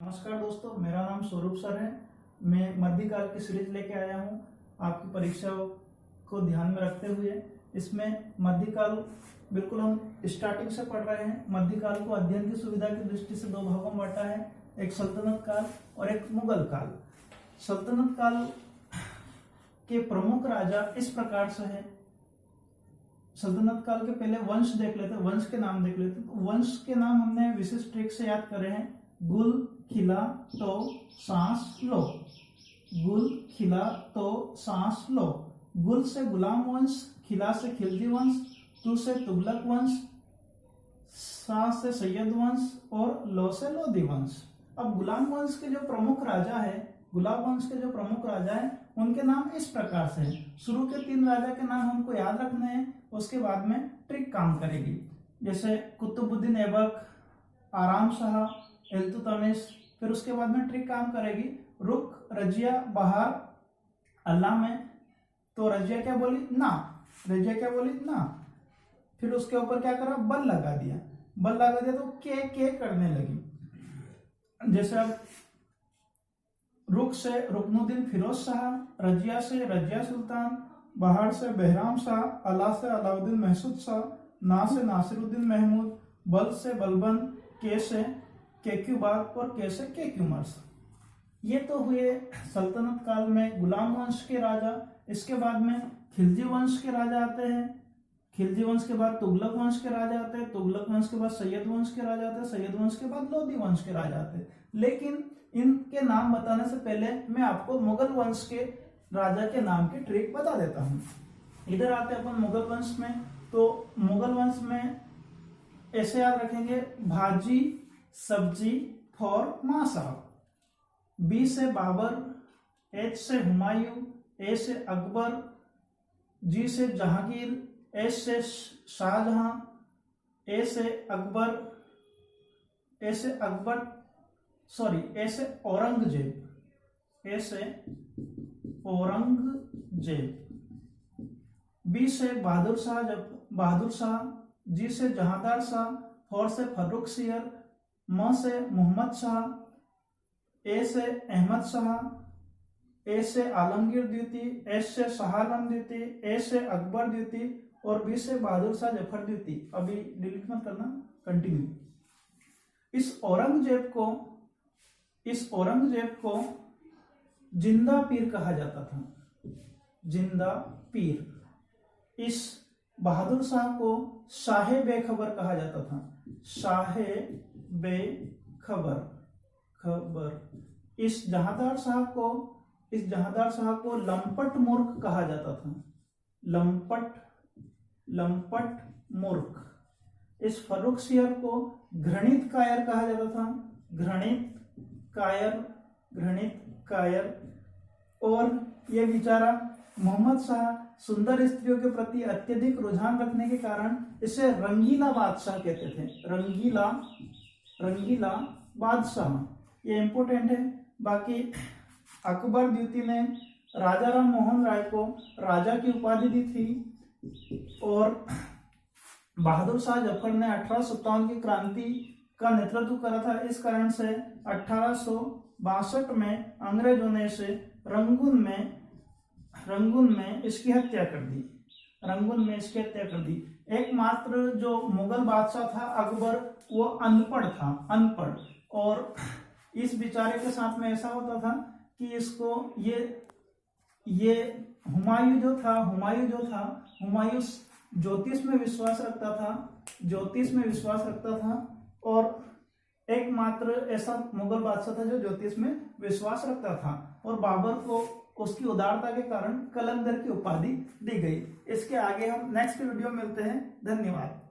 नमस्कार दोस्तों, मेरा नाम स्वरूप सर है। मैं मध्यकाल की सीरीज लेके आया हूँ आपकी परीक्षा को ध्यान में रखते हुए। इसमें मध्यकाल बिल्कुल हम स्टार्टिंग से पढ़ रहे हैं। मध्यकाल को अध्ययन की सुविधा की दृष्टि से दो भागों में बांटा है, एक सल्तनत काल और एक मुगल काल। सल्तनत काल के प्रमुख राजा इस प्रकार से है। सल्तनत काल के पहले वंश देख लेते, वंश के नाम देख लेते। तो वंश के नाम हमने विशिष्ट ट्रिक से याद करे हैं। गुल, खिला, तो, सांस, लो। गुल, खिला, तो, सांस, लो। गुल से गुलाम वंश, खिला से खिलजी वंश, तू से तुगलक वंश, सा से सैयद वंश और लो से लोधी वंश। अब गुलाम वंश के जो प्रमुख राजा है, गुलाम वंश के जो प्रमुख राजा है, उनके नाम इस प्रकार से हैं। शुरू के 3 राजा के नाम हमको याद रखने हैं, उसके बाद में ट्रिक काम करेगी। जैसे कुतुबुद्दीन ऐबक, आराम शाह, इल्तुतमिश। फिर उसके बाद में ट्रिक काम करेगी। रुक, रजिया, बहार, अल्लाह में। तो रजिया क्या बोली? ना। रजिया क्या बोली? ना। फिर उसके ऊपर क्या करा? बल लगा दिया। बल लगा दिया तो के करने लगी। जैसे अब रुक से रुकनुद्दीन फिरोज शाह, रजिया से रजिया सुल्तान, बहार से बहराम शाह, अला से अलाउद्दीन महसूद शाह, ना से नासिरुद्दीन महमूद, बल से बलबन, के से केक्यूबाग और के से केक्यूमर्स। ये तो हुए सल्तनत काल में गुलाम वंश के राजा। इसके बाद में खिलजी वंश के राजा आते हैं। खिलजी वंश के बाद तुगलक वंश के राजा आते हैं। तुगलक वंश के बाद सैयद वंश के राजा आते हैं। सैयद वंश के बाद लोधी वंश के राजा आते हैं। लेकिन इनके नाम बताने से पहले मैं आपको मुगल वंश के राजा के नाम की ट्रिक बता देता हूँ। इधर आते हैं अपन मुगल वंश में। तो मुगल वंश में ऐसे याद रखेंगे: भाजी, सब्जी, फॉर मां साहब। बी से बाबर, एच से हुमायूं, ए से अकबर, जी से जहांगीर, एस से शाहजहां, ए से अकबर, ए से औरंगजेब, ए से औरंगजेब। बी से बहादुर शाह, जी से जहांदार शाह, फॉर से फर्रुख सियर, म से मोहम्मद शाह, ए से अहमद शाह, ए से आलमगीर द्वितीय, एस से शाह आलम द्वितीय, ए से अकबर द्वितीय और बी से बहादुर शाह जफर द्वितीय। अभी डिलीट मत करना, कंटिन्यू। इस औरंगजेब को जिंदा पीर कहा जाता था। जिंदा पीर। इस बहादुर शाह को शाहे बेखबर कहा जाता था। शाहे बेखबर। इस जहांदार शाह को लंपट मूर्ख कहा जाता था। लंपट मूर्ख। इस फर्रुख सियर को घृणित कायर कहा जाता था। घृणित कायर। और ये बेचारा मोहम्मद शाह सुंदर स्त्रियों के प्रति अत्यधिक रुझान रखने के कारण इसे रंगीला बादशाह कहते थे। रंगीला बादशाह, ये इंपोर्टेंट है। बाकी अकबर द्वितीय ने राजा राम मोहन राय को राजा की उपाधि दी थी। और बहादुर शाह जफर ने 1857 की क्रांति का नेतृत्व करा था। इस कारण से 1862 में अंग्रेजों ने इसे रंगून में इसकी हत्या कर दी। एकमात्र जो मुगल बादशाह था अकबर, वो अनपढ़। और इस बेचारे के साथ में ऐसा होता था कि इसको ये हुमायूं जो था ज्योतिष में विश्वास रखता था। और एकमात्र ऐसा मुगल बादशाह था जो ज्योतिष में विश्वास रखता था। और बाबर को उसकी उदारता के कारण कलंदर की उपाधि दी गई। इसके आगे हम नेक्स्ट वीडियो में मिलते हैं। धन्यवाद।